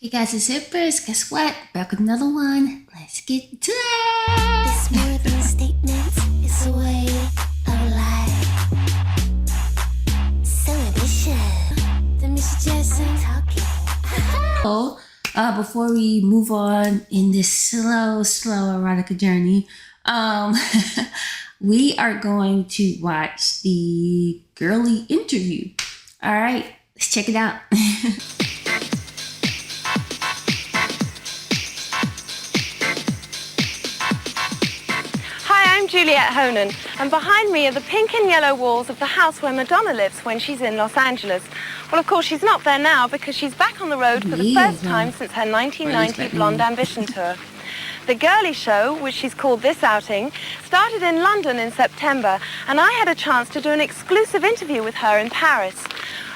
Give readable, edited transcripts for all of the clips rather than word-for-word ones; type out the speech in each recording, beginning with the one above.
Hey guys, it's Empress. Guess what? Back with another one. Let's get to it. It's more than statements, it's a way of life. So ambition, the Miss Jackson talking. So, before we move on in this slow erotica journey, we are going to watch the Girlie interview. All right, let's check it out. I'm Juliette Honan, and behind me are the pink and yellow walls of the house where Madonna lives when she's in Los Angeles. Well, of course, she's not there now because she's back on the road for the first time since her 1990 Blonde Ambition tour. The Girlie show, which she's called this outing, started in London in September, and I had a chance to do an exclusive interview with her in Paris.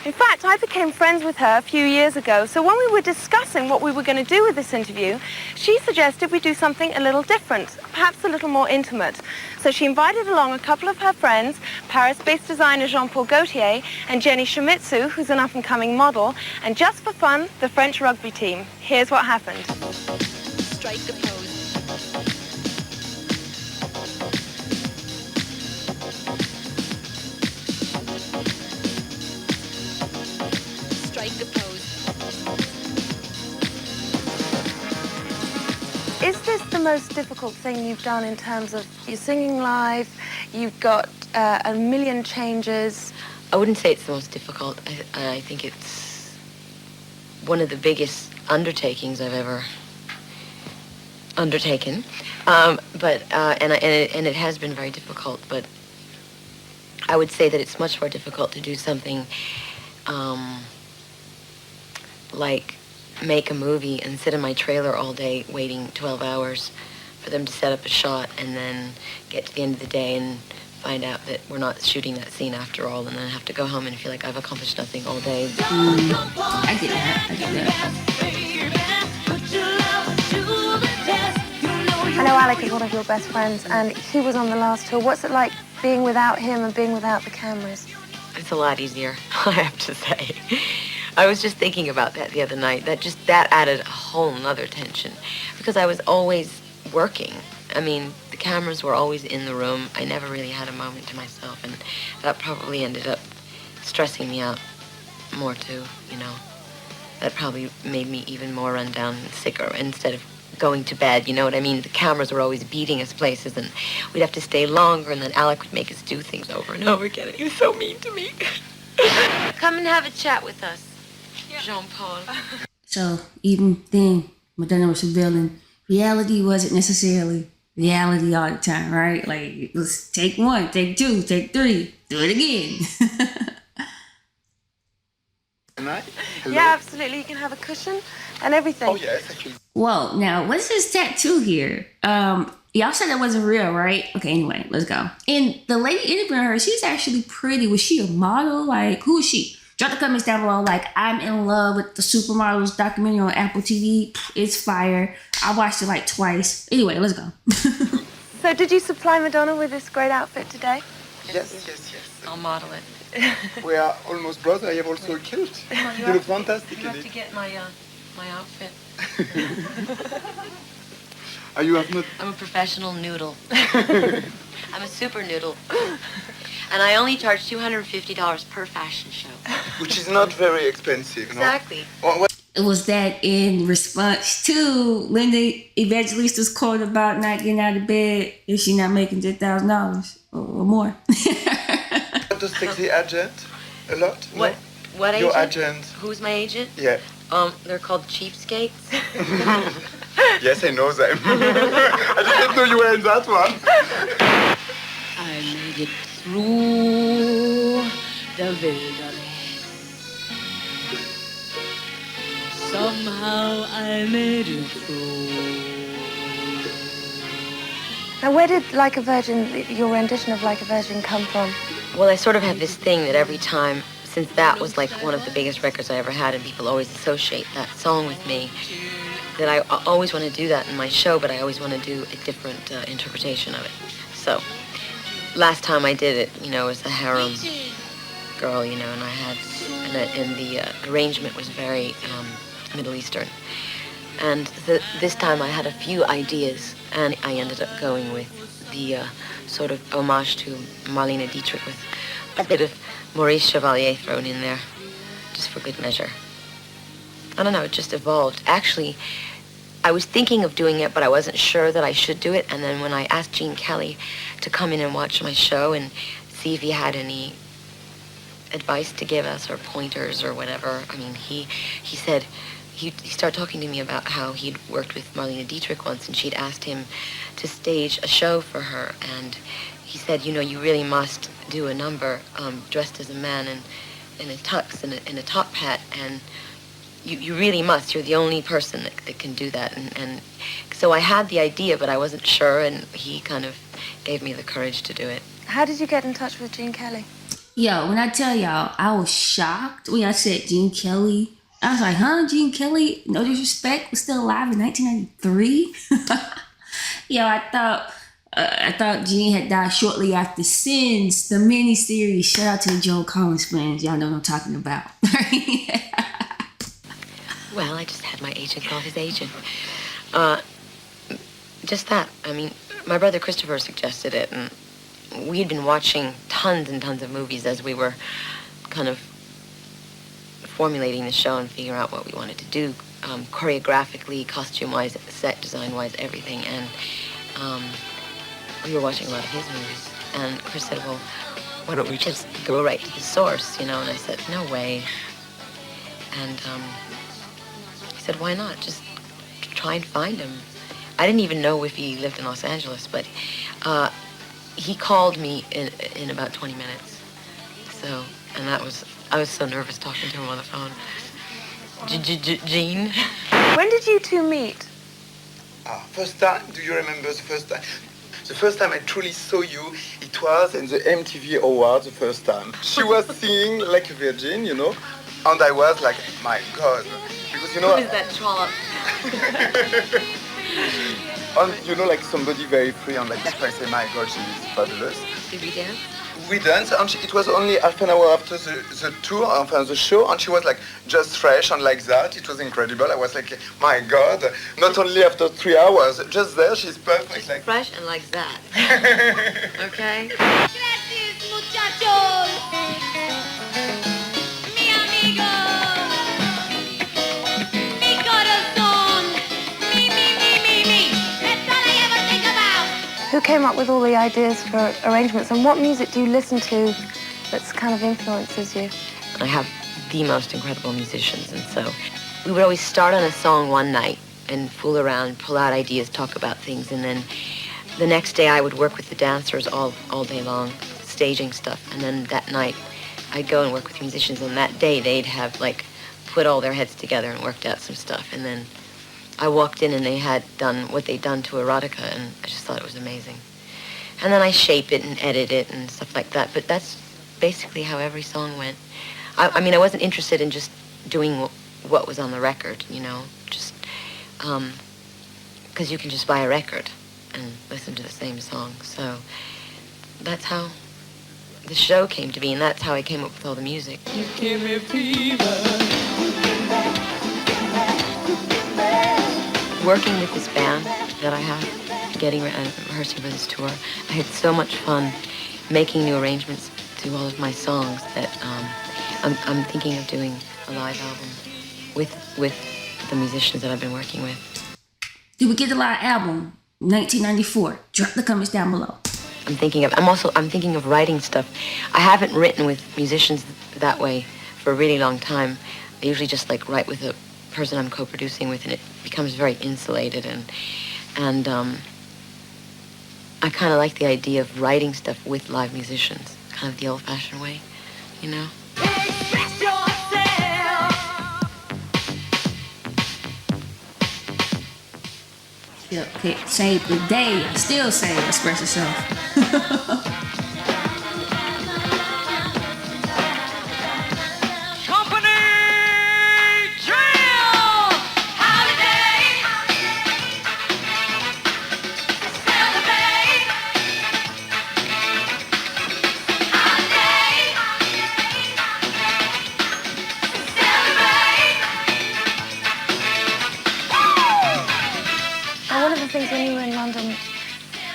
In fact, I became friends with her a few years ago, so when we were discussing what we were going to do with this interview, she suggested we do something a little different, perhaps a little more intimate. So she invited along a couple of her friends, Paris-based designer Jean-Paul Gaultier and Jenny Shimizu, who's an up-and-coming model, and just for fun, the French rugby team. Here's what happened. Strike the pose. Is this the most difficult thing you've done in terms of you're singing live, you've got a million changes? I wouldn't say it's the most difficult. I think it's one of the biggest undertakings I've ever undertaken. And it has been very difficult, but I would say that it's much more difficult to do something like make a movie and sit in my trailer all day waiting 12 hours for them to set up a shot and then get to the end of the day and find out that we're not shooting that scene after all, and then have to go home and feel like I've accomplished nothing all day. I get that. I know Alec is one of your best friends, and he was on the last tour. What's it like being without him and being without the cameras? It's a lot easier, I have to say. I was just thinking about that the other night. That added a whole nother tension because I was always working. I mean, the cameras were always in the room. I never really had a moment to myself, and that probably ended up stressing me out more too, you know. That probably made me even more run down and sicker instead of going to bed, you know what I mean? The cameras were always beating us places, and we'd have to stay longer, and then Alec would make us do things over and over again, and he was so mean to me. Come and have a chat with us. Jean-Paul. So even then, Madonna was revealing reality wasn't necessarily reality all the time, right? Like, let's take one, take two, take three, do it again. Yeah, absolutely. You can have a cushion and everything. Oh, yes, actually. Whoa, now what's this tattoo here? Y'all said that wasn't real, right? Okay, anyway, let's go. And the lady interviewing her, she's actually pretty. Was she a model? Like, who is she? Drop the comments down below. Like, I'm in love with the Supermodels documentary on Apple TV. It's fire. I watched it like twice. Anyway, let's go. So did you supply Madonna with this great outfit today? Yes. I'll model it. We are almost brothers. I have also a kilt. You look fantastic You in have to it. get my outfit. You have not... I'm a professional noodle. I'm a super noodle. And I only charge $250 per fashion show. Which is not very expensive, no? Exactly. Was that in response to Linda Evangelista's quote about not getting out of bed if she's not making $10,000 or more? Does take the agent a lot? What? No? What agent? Your agent. Who's my agent? Yeah. They're called cheapskates. Yes, I know them. I didn't know you were in that one. I made it through the wilderness. Somehow I made it through. Now, where did Like a Virgin, your rendition of Like a Virgin, come from? Well, I sort of have this thing that every time, since that was like one of the biggest records I ever had, and people always associate that song with me, that I always want to do that in my show, but I always want to do a different interpretation of it. So, last time I did it, you know, was the harem girl, you know, and I had, and the arrangement was very Middle Eastern. And this time I had a few ideas, and I ended up going with the sort of homage to Marlene Dietrich with a bit of Maurice Chevalier thrown in there, just for good measure. I don't know, it just evolved. Actually, I was thinking of doing it, but I wasn't sure that I should do it. And then when I asked Gene Kelly to come in and watch my show and see if he had any advice to give us or pointers or whatever, I mean, he said, he started talking to me about how he'd worked with Marlene Dietrich once, and she'd asked him to stage a show for her. And he said, you know, you really must do a number dressed as a man and in a tux and in a top hat, and you really must. You're the only person that can do that. And so I had the idea, but I wasn't sure, and he kind of gave me the courage to do it. How did you get in touch with Gene Kelly? Yo, when I tell y'all, I was shocked when I said Gene Kelly. I was like, huh, Gene Kelly, no disrespect, was still alive in 1993? Yo, I thought Gene had died shortly after Sins, the miniseries. Shout out to the Joan Collins fans. Y'all know what I'm talking about. Well, I just had my agent call his agent. Just that. I mean, my brother Christopher suggested it, and we had been watching tons and tons of movies as we were kind of formulating the show and figuring out what we wanted to do, choreographically, costume-wise, set design-wise, everything. And we were watching a lot of his movies. And Chris said, well, why don't we just go right to the source, you know? And I said, no way. And he said, why not? Just try and find him. I didn't even know if he lived in Los Angeles, but he called me in about 20 minutes. So, and I was so nervous talking to him on the phone. Gene? When did you two meet? First time, do you remember the first time? The first time I truly saw you, it was in the MTV Awards the first time. She was singing like a virgin, you know, and I was like, my God. Because, you know... Who is that trollop? And, you know, like somebody very free and like this, I say, my God, she is fabulous. Did we dance? We danced, and it was only half an hour after the tour, the show, and she was like just fresh and like that. It was incredible. I was like, my God, not only after 3 hours, just there, she's perfect. Like fresh and like that. Okay? Gracias, muchachos. Mi amigo. Mi corazón. Me. That's all I ever think about. Who came up with all the ideas for arrangements, and what music do you listen to that's kind of influences you? I have the most incredible musicians, and so we would always start on a song one night and fool around, pull out ideas, talk about things, and then the next day I would work with the dancers all day long, staging stuff, and then that night I'd go and work with musicians, and that day they'd have like put all their heads together and worked out some stuff, and then I walked in and they had done what they'd done to Erotica, and I just thought it was amazing. And then I shape it and edit it and stuff like that, but that's basically how every song went. I mean, I wasn't interested in just doing what was on the record, you know, just because you can just buy a record and listen to the same song. So that's how the show came to be, and that's how I came up with all the music. You give me fever. Working with this band that I have, rehearsing for this tour, I had so much fun making new arrangements to all of my songs that I'm thinking of doing a live album with the musicians that I've been working with. Did we get the live album? 1994. Drop the comments down below. I'm thinking of writing stuff. I haven't written with musicians that way for a really long time. I usually just like write with a person I'm co-producing with, and it becomes very insulated, and I kind of like the idea of writing stuff with live musicians, kind of the old-fashioned way, you know? Express yourself. Yeah, okay, say the day, still say express yourself. things when you were in London,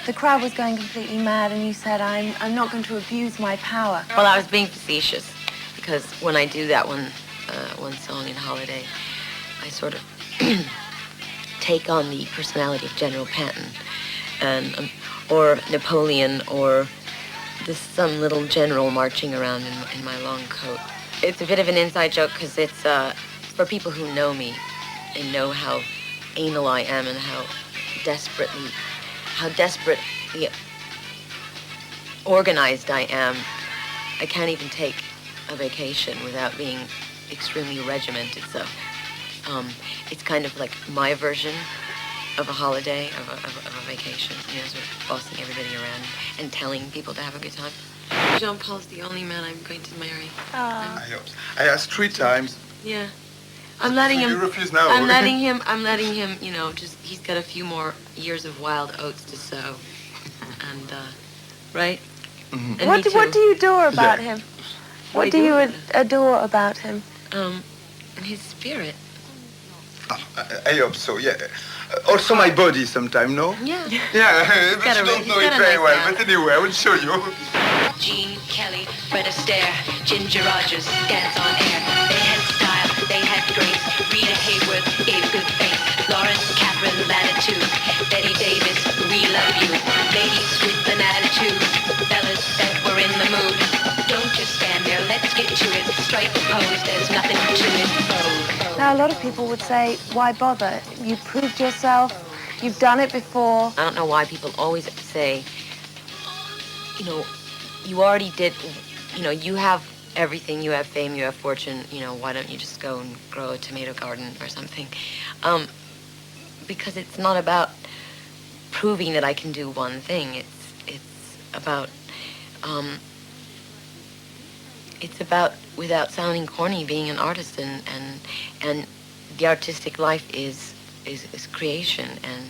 the crowd was going completely mad, and you said, I'm not going to abuse my power. Well, I was being facetious because when I do that one song in Holiday, I sort of take on the personality of General Patton, and or Napoleon, or some little general marching around in my long coat. It's a bit of an inside joke because it's for people who know me and know how anal I am and how desperately organized I am. I can't even take a vacation without being extremely regimented. So it's kind of like my version of a holiday, of a vacation, sort of bossing everybody around and telling people to have a good time. Jean-Paul's the only man I'm going to marry. I hope so. I asked 3 times. Yeah. I'm letting him. You refuse now. I'm letting him, just, he's got a few more years of wild oats to sow. And, right? Mm-hmm. And What do you adore about him? What do you adore about him? And his spirit. I hope so, yeah. Also my body sometime, no? Yeah. Yeah, but you don't know it very well. But anyway, I will show you. Gene Kelly, Fred Astaire, Ginger Rogers, dance on air. They had style, they had grace. Rita Hayworth gave good face. Lawrence Catherine Latitude, Betty Davis, we love you. Ladies with an attitude, fellas that were in the mood. Don't just stand there, let's get to it. Strike the pose, there's nothing to it. Now, a lot of people would say, why bother? You proved yourself, you've done it before. I don't know why people always say, you already did, you have everything, you have fame, you have fortune, why don't you just go and grow a tomato garden or something? Because it's not about proving that I can do one thing. It's about, without sounding corny, being an artist, and the artistic life is creation, and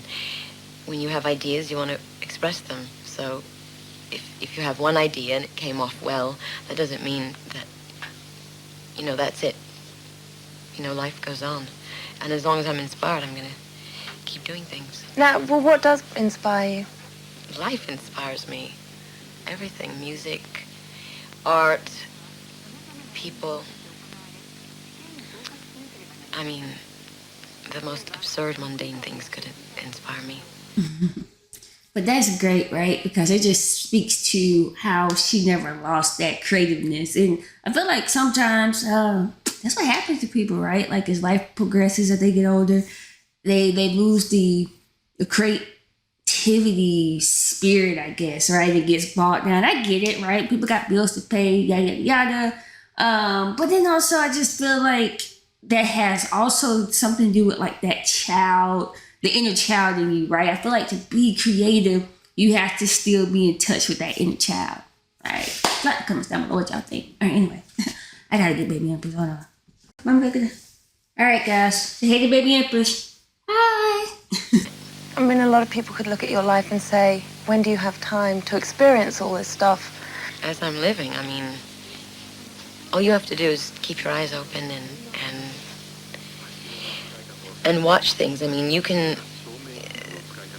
when you have ideas, you want to express them. So if you have one idea and it came off well, that doesn't mean that, that's it. Life goes on. And as long as I'm inspired, I'm going to keep doing things. Now, well, what does inspire you? Life inspires me. Everything. Music, art, people. I mean, the most absurd, mundane things could inspire me. But that's great, right? Because it just speaks to how she never lost that creativeness. And I feel like sometimes that's what happens to people, right? Like as life progresses, as they get older, they lose the creativity spirit, I guess, right? It gets bogged down. I get it, right? People got bills to pay, yada, yada, yada. But then also I just feel like that has also something to do with like that child, the inner child in you, right? I feel like to be creative, you have to still be in touch with that inner child, right? Not to comment down below what y'all think. All right, anyway, I gotta get baby Empress. Hold on. All right, guys. Say hey to baby Empress. Hi. I mean, a lot of people could look at your life and say, when do you have time to experience all this stuff? As I'm living, I mean, all you have to do is keep your eyes open and watch things. I mean, you can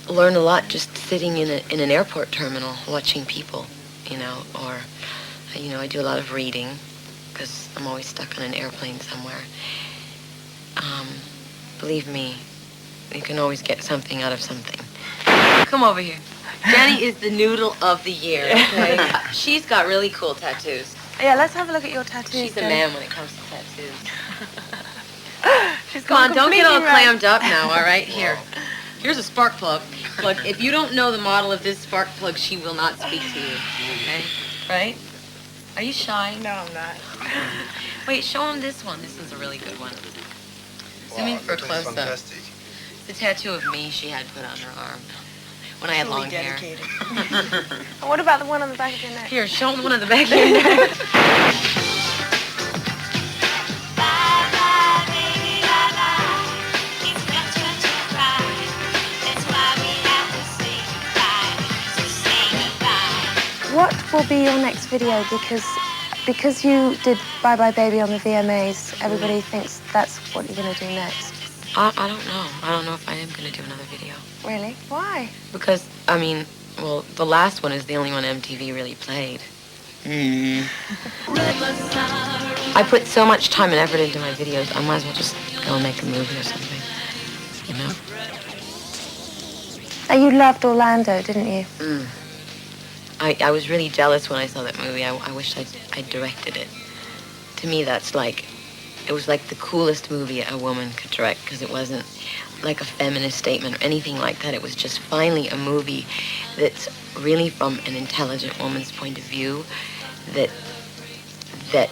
learn a lot just sitting in an airport terminal watching people, or, I do a lot of reading because I'm always stuck on an airplane somewhere. Believe me, you can always get something out of something. Come over here. Jenny is the noodle of the year, okay? She's got really cool tattoos. Yeah, let's have a look at your tattoos. She's a then. man when it comes to tattoos. She's Come on, don't get all completely right. clammed up now, all right? Here. Here's a spark plug. Look, if you don't know the model of this spark plug, she will not speak to you, okay? Right? Are you shy? No, I'm not. Wait, show him this one. This one's a really good one. Zoom in for a close-up. Fantastic. It's a tattoo of me she had put on her arm when I had long hair. And what about the one on the back of your neck? Here, show him the one on the back of your neck. What will be your next video? Because you did Bye Bye Baby on the VMAs, everybody thinks that's what you're going to do next. I don't know. I don't know if I am going to do another video. Really? Why? Because, I mean, well, the last one is the only one MTV really played. I put so much time and effort into my videos, I might as well just go and make a movie or something, you know? You loved Orlando, didn't you? I was really jealous when I saw that movie. I wished I'd directed it. To me, that's like, it was like the coolest movie a woman could direct, because it wasn't like a feminist statement or anything like that. It was just finally a movie that's really from an intelligent woman's point of view, that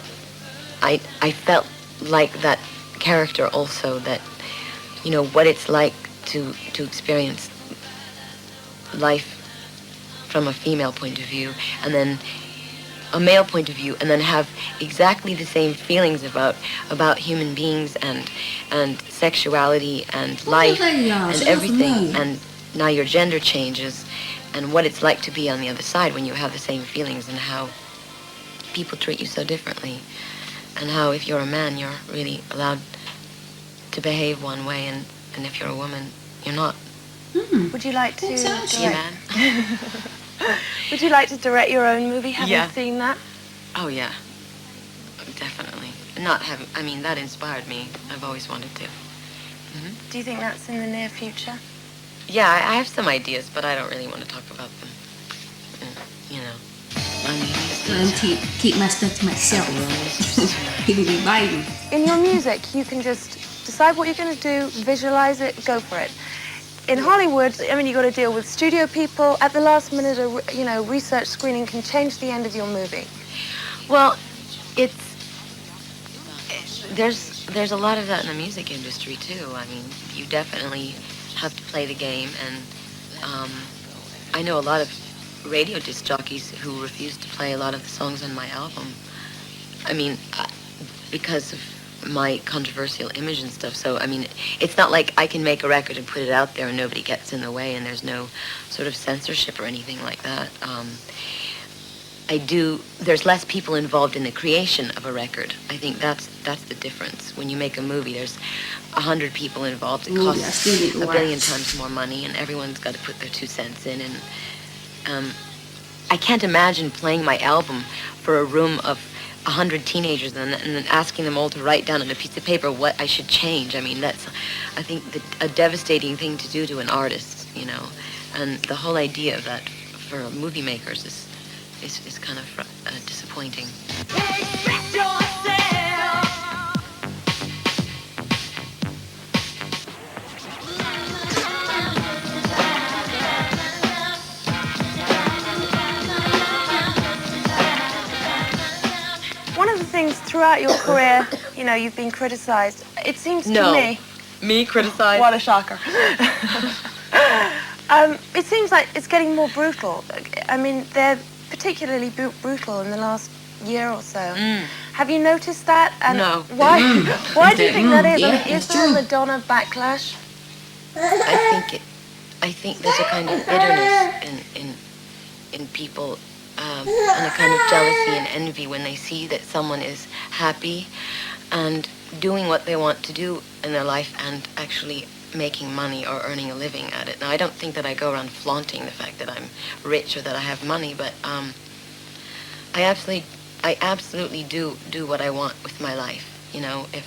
I felt like that character also, that, you know, what it's like to experience life from a female point of view, and then a male point of view, and then have exactly the same feelings about human beings and sexuality and life and everything. And now your gender changes, and what it's like to be on the other side when you have the same feelings, and how people treat you so differently, and how if you're a man, you're really allowed to behave one way, and if you're a woman, you're not. Would you like to direct? Yeah, man. Would you like to direct your own movie? Have Yeah. you seen that? Oh, yeah. Definitely. I mean, that inspired me. I've always wanted to. Do you think that's in the near future? Yeah, I have some ideas, but I don't really want to talk about them. You know. I mean, Keep my stuff to myself. People be biting. In your music, you can just decide what you're going to do, visualize it, go for it. In Hollywood, I mean, you got to deal with studio people. At the last minute, research screening can change the end of your movie. well, there's a lot of that in the music industry too. I mean, you definitely have to play the game, and I know a lot of radio disc jockeys who refuse to play a lot of the songs on my album. I mean, because of my controversial image and stuff. So, I mean, it's not like I can make a record and put it out there and nobody gets in the way, and there's no sort of censorship or anything like that. There's less people involved in the creation of a record. I think that's the difference. When you make a movie, there's 100 people involved. It costs a billion times more money, and everyone's got to put their 2 cents in. And I can't imagine playing my album for a room of 100 teenagers and then asking them all to write down on a piece of paper what I should change. I mean, that's, I think, a devastating thing to do to an artist, you know. And the whole idea of that for movie makers is kind of disappointing. Express yourself. One of the things throughout your career, you know, you've been criticized. It seems to me... Me criticized? What a shocker. It seems like it's getting more brutal. I mean, they're particularly brutal in the last year or so. Have you noticed that? And No. Why? Why do you think that is? Yeah, I mean, is it's there a true. Madonna backlash? I think there's a kind of bitterness in people, and a kind of jealousy and envy when they see that someone is happy and doing what they want to do in their life and actually making money or earning a living at it. Now, I don't think that I go around flaunting the fact that I'm rich or that I have money, but I absolutely do what I want with my life. You know, if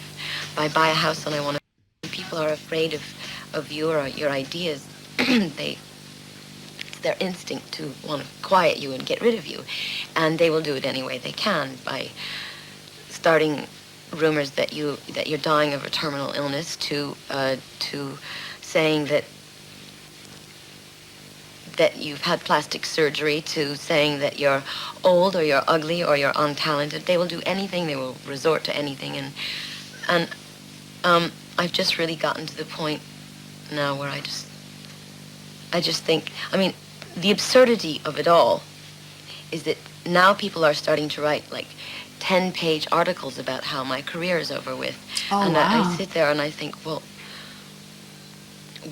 I buy a house and I want to, people are afraid of you or your ideas. It's their instinct to want to quiet you and get rid of you, and they will do it any way they can by starting rumors that you're dying of a terminal illness, to saying that you've had plastic surgery, to saying that you're old or you're ugly or you're untalented. They will do anything. They will resort to anything, and I've just really gotten to the point now where I just think, I mean, the absurdity of it all is that now people are starting to write like 10-page articles about how my career is over with. Oh, and wow. I sit there and I think, well,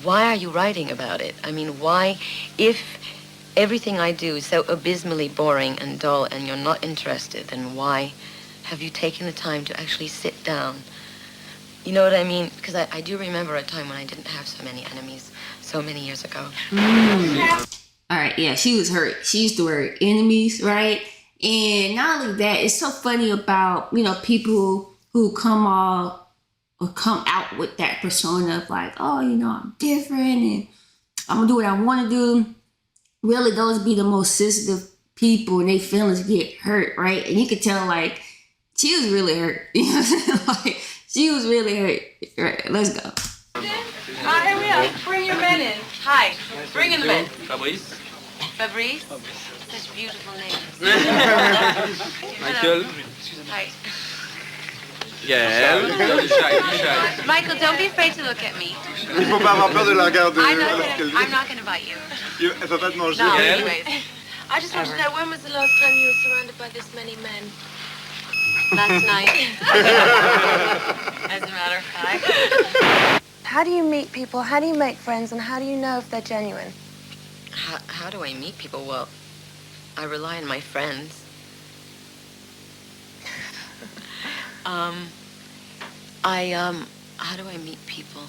why are you writing about it? I mean, why, if everything I do is so abysmally boring and dull and you're not interested, then why have you taken the time to actually sit down You know what I mean? Because I do remember a time when I didn't have so many enemies so many years ago. All right, yeah, she was hurt. She used the word enemies, right? And not only that, it's so funny about, people who come out with that persona of like, oh, I'm different and I'm gonna do what I want to do. Really, those be the most sensitive people and their feelings get hurt, right? And you could tell, like, she was really hurt. You know what I'm saying? Like, she was really hurt. Right, let's go. Here we are. Bring your men in. Hi. Bring in the men. Fabrice. Fabrice. Such beautiful names. Michael. Hi. Gaël. Michael, don't be afraid to look at me. Il faut pas avoir peur de la regarder. I'm not gonna bite you. Elle va pas te manger. No, anyways. I just want to know, when was the last time you were surrounded by this many men? Last night. As a matter of fact. How do you meet people? How do you make friends? And how do you know if they're genuine? How do I meet people? Well, I rely on my friends. How do I meet people?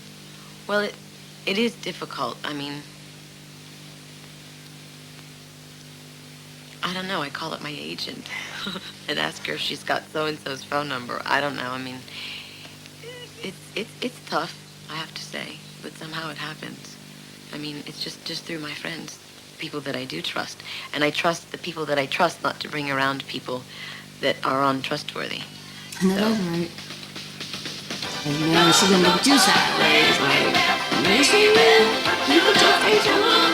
Well, it is difficult. I mean, I don't know. I call up my agent and ask her if she's got so-and-so's phone number. I don't know. I mean, it's tough, I have to say, but somehow it happens. I mean, it's just through my friends, people that I do trust. And I trust the people that I trust not to bring around people that are untrustworthy. I know that's right. And now she's gonna look at you sideways, like, listen, you put your face on.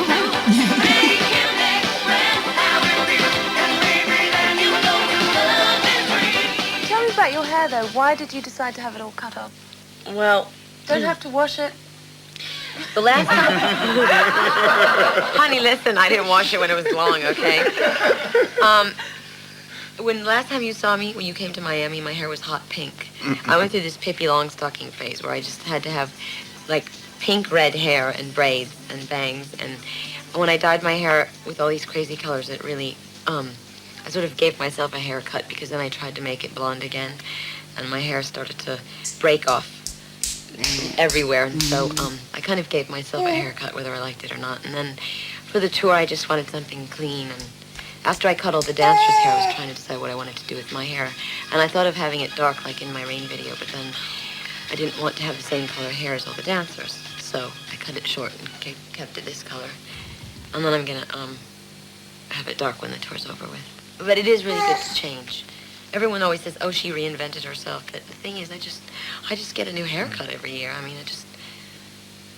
Okay. Tell me about your hair, though. Why did you decide to have it all cut off? Well, Don't have to wash it. the last time... Honey, listen, I didn't wash it when it was long, okay? When last time you saw me, when you came to Miami, my hair was hot pink. I went through this Pippi Longstocking phase where I just had to have, like, pink red hair and braids and bangs. And when I dyed my hair with all these crazy colors, it really, I sort of gave myself a haircut because then I tried to make it blonde again. And my hair started to break off everywhere. And so I kind of gave myself a haircut whether I liked it or not. And then for the tour, I just wanted something clean. And after I cut all the dancers' hair, I was trying to decide what I wanted to do with my hair. And I thought of having it dark like in my Rain video, but then I didn't want to have the same color hair as all the dancers. So I cut it short and kept it this color. And then I'm gonna have it dark when the tour's over with. But it is really good to change. Everyone always says, oh, she reinvented herself. But the thing is, I just get a new haircut every year. I mean,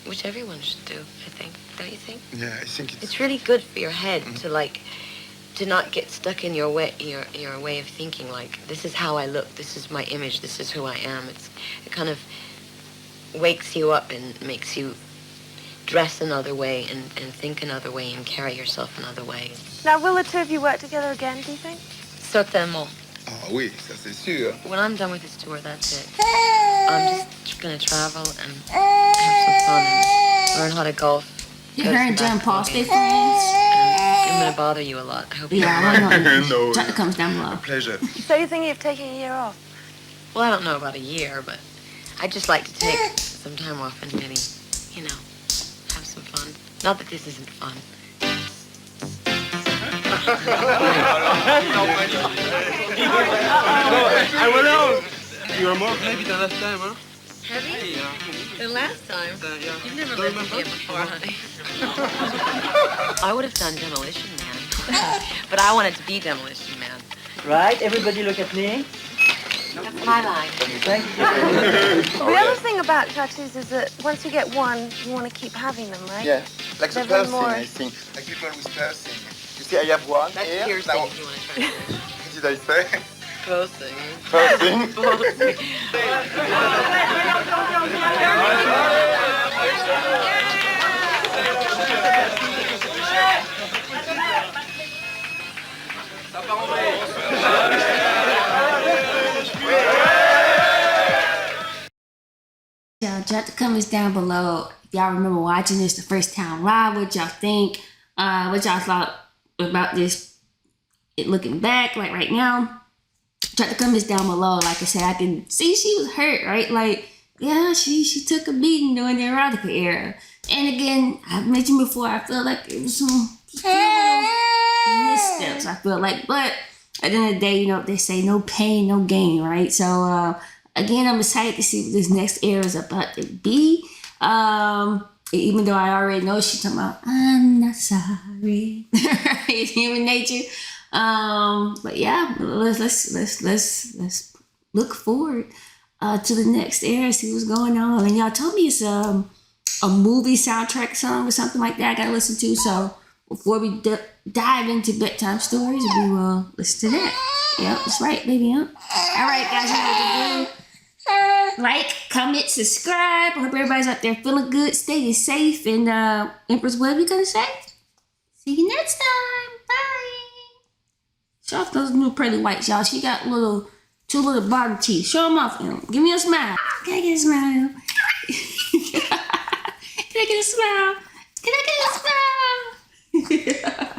which everyone should do, I think. Don't you think? Yeah, I think It's really good for your head to not get stuck in your way of thinking, like, this is how I look, this is my image, this is who I am. It kind of wakes you up and makes you dress another way and think another way and carry yourself another way. Now, will the two of you work together again, do you think? Certainement. Ah oui, ça c'est sûr. When I'm done with this tour, that's it. I'm just gonna travel and have some fun and learn how to golf. Did her and John Paul stay friends? I'm gonna bother you a lot. I hope you Yeah, I want to know. No. Drop the comments down below. Pleasure. So you're thinking of taking a year off? Well, I don't know about a year, but I'd just like to take some time off and really, have some fun. Not that this isn't fun. You are more heavy than last time, huh? Heavy? Yeah. Than last time? Yeah. You've never lived with me before, honey. I would have done Demolition Man. But I wanted to be Demolition Man. Right, everybody look at me. That's my line. Thank you. The other thing about tattoos is that once you get one, you want to keep having them, right? Yeah, like the Never piercing, more. I think. Like people with piercing. You see, I have one That's here. piercing Now, if you want to try to do it. what did I say? Piercing. Piercing. Y'all drop the comments down below. If y'all remember watching this the first time live, what y'all think, what y'all thought about this, looking back, like right now. drop the comments down below. Like I said, I can see she was hurt, right? Like, yeah, she took a beating during the erotica era. And again, I've mentioned before, I feel like it was some missteps, I feel like. But at the end of the day, you know, they say no pain, no gain, right? So, again, I'm excited to see what this next era is about to be. Even though I already know she's talking about, I'm not sorry. It's human nature. But yeah, let's look forward to the next era, see what's going on. And y'all told me it's a movie soundtrack song or something like that I gotta listen to. So before we dive into bedtime stories, we will listen to that. Yep, that's right, baby. Huh? All right, guys, you know what to do. Like, comment, subscribe. I hope everybody's out there feeling good, staying safe. And Empress, what are we gonna say? See you next time. Bye. Show off those new pearly whites, y'all. She got two little bottom teeth. Show them off. Give me a smile. Can I get a smile? Can I get a smile? Can I get a smile?